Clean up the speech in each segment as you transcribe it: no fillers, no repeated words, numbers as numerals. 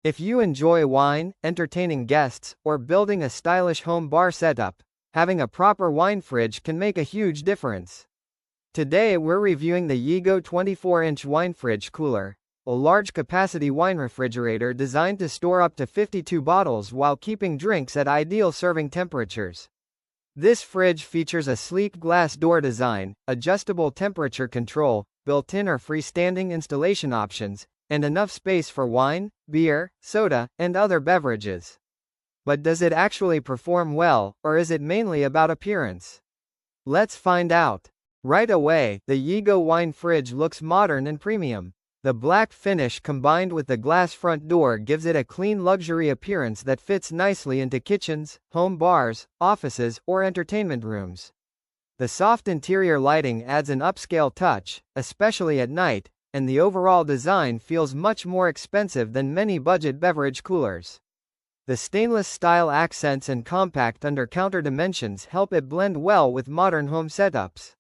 If you enjoy wine, entertaining guests, or building a stylish home bar setup, having a proper wine fridge can make a huge difference. Today we're reviewing the Yeego 24-inch wine fridge cooler, a large-capacity wine refrigerator designed to store up to 52 bottles while keeping drinks at ideal serving temperatures. This fridge features a sleek glass door design, adjustable temperature control, built-in or freestanding installation options, and enough space for wine, beer, soda, and other beverages. But does it actually perform well, or is it mainly about appearance? Let's find out. Right away, the Yeego wine fridge looks modern and premium. The black finish combined with the glass front door gives it a clean luxury appearance that fits nicely into kitchens, home bars, offices, or entertainment rooms. The soft interior lighting adds an upscale touch, especially at night, and the overall design feels much more expensive than many budget beverage coolers. The stainless style accents and compact under-counter dimensions help it blend well with modern home setups.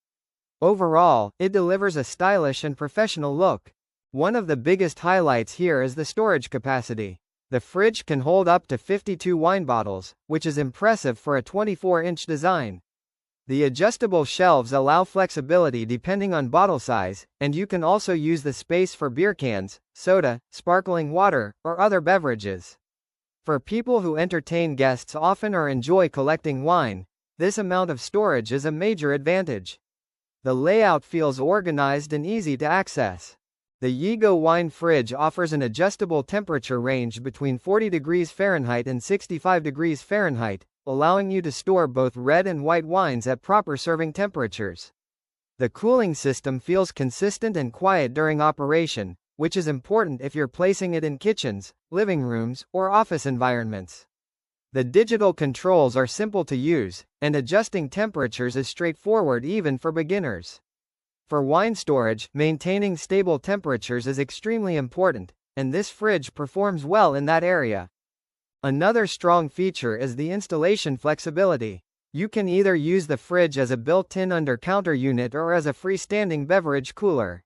Overall, it delivers a stylish and professional look. One of the biggest highlights here is the storage capacity. The fridge can hold up to 52 wine bottles, which is impressive for a 24-inch design. The adjustable shelves allow flexibility depending on bottle size, and you can also use the space for beer cans, soda, sparkling water, or other beverages. For people who entertain guests often or enjoy collecting wine, this amount of storage is a major advantage. The layout feels organized and easy to access. The Yeego wine fridge offers an adjustable temperature range between 40 degrees Fahrenheit and 65 degrees Fahrenheit, allowing you to store both red and white wines at proper serving temperatures. The cooling system feels consistent and quiet during operation, which is important if you're placing it in kitchens, living rooms, or office environments. The digital controls are simple to use, and adjusting temperatures is straightforward even for beginners. For wine storage, maintaining stable temperatures is extremely important, and this fridge performs well in that area. Another strong feature is the installation flexibility. You can either use the fridge as a built-in under-counter unit or as a freestanding beverage cooler.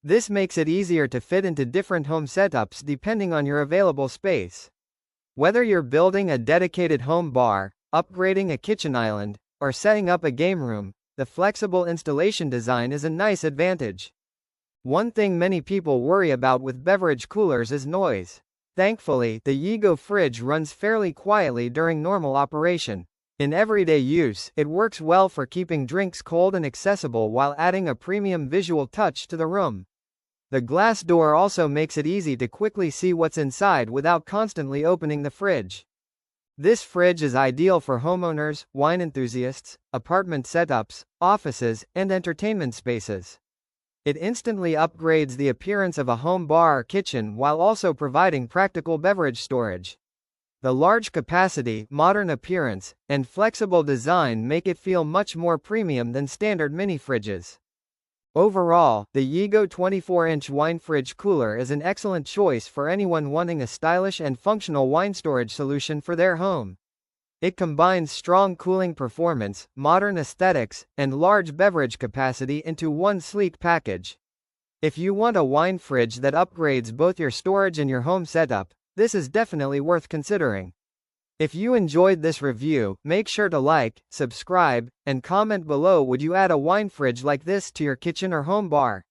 This makes it easier to fit into different home setups depending on your available space. Whether you're building a dedicated home bar, upgrading a kitchen island, or setting up a game room, the flexible installation design is a nice advantage. One thing many people worry about with beverage coolers is noise. Thankfully, the Yeego fridge runs fairly quietly during normal operation. In everyday use, it works well for keeping drinks cold and accessible while adding a premium visual touch to the room. The glass door also makes it easy to quickly see what's inside without constantly opening the fridge. This fridge is ideal for homeowners, wine enthusiasts, apartment setups, offices, and entertainment spaces. It instantly upgrades the appearance of a home bar or kitchen while also providing practical beverage storage. The large capacity, modern appearance, and flexible design make it feel much more premium than standard mini fridges. Overall, the Yeego 24-inch wine fridge cooler is an excellent choice for anyone wanting a stylish and functional wine storage solution for their home. It combines strong cooling performance, modern aesthetics, and large beverage capacity into one sleek package. If you want a wine fridge that upgrades both your storage and your home setup, this is definitely worth considering. If you enjoyed this review, make sure to like, subscribe, and comment below. Would you add a wine fridge like this to your kitchen or home bar?